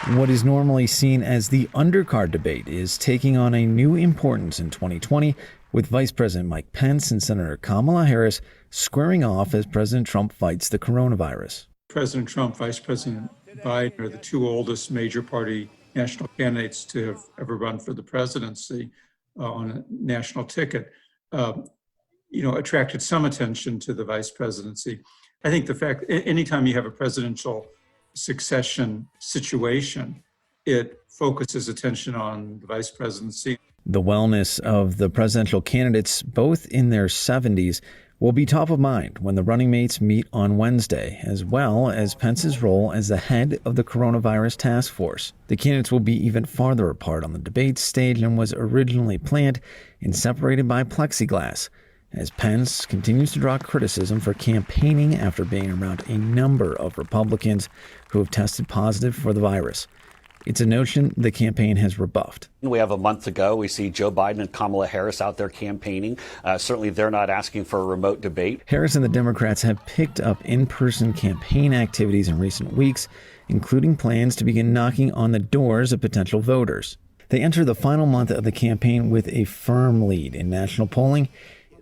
What is normally seen as the undercard debate is taking on a new importance in 2020, with Vice President Mike Pence and Senator Kamala Harris squaring off as President Trump fights the coronavirus. President Trump, Vice President Biden are the two oldest major party national candidates to have ever run for the presidency on a national ticket. Attracted some attention to the vice presidency. I think the fact, anytime you have a presidential succession situation, it focuses attention on the vice presidency. The wellness of the presidential candidates, both in their 70s, will be top of mind when the running mates meet on Wednesday, as well as Pence's role as the head of the coronavirus task force. The candidates will be even farther apart on the debate stage than was originally planned and separated by plexiglass, as Pence continues to draw criticism for campaigning after being around a number of Republicans who have tested positive for the virus. It's a notion the campaign has rebuffed. We have a month to go. We see Joe Biden and Kamala Harris out there campaigning. Certainly, they're not asking for a remote debate. Harris and the Democrats have picked up in-person campaign activities in recent weeks, including plans to begin knocking on the doors of potential voters. They enter the final month of the campaign with a firm lead in national polling,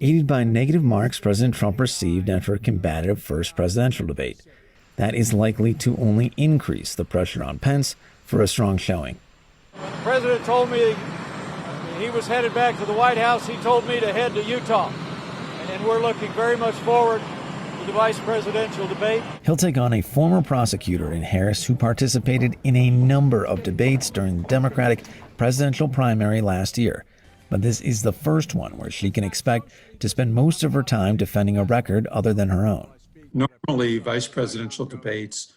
aided by negative marks President Trump received after a combative first presidential debate. That is likely to only increase the pressure on Pence for a strong showing. The president told me he was headed back to the White House. He told me to head to Utah. And we're looking very much forward to the vice presidential debate. He'll take on a former prosecutor in Harris who participated in a number of debates during the Democratic presidential primary last year. But this is the first one where she can expect to spend most of her time defending a record other than her own. Normally, vice presidential debates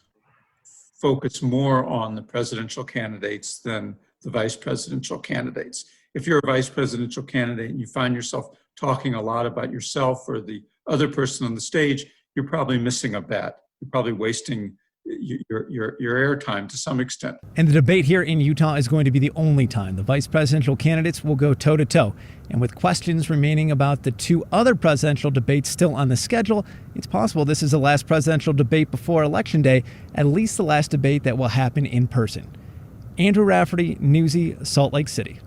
focus more on the presidential candidates than the vice presidential candidates. If you're a vice presidential candidate and you find yourself talking a lot about yourself or the other person on the stage, you're probably missing a bet. You're probably wasting your airtime to some extent. And the debate here in Utah is going to be the only time the vice presidential candidates will go toe-to-toe. And with questions remaining about the two other presidential debates still on the schedule, it's possible this is the last presidential debate before Election Day, at least the last debate that will happen in person. Andrew Rafferty, Newsy, Salt Lake City.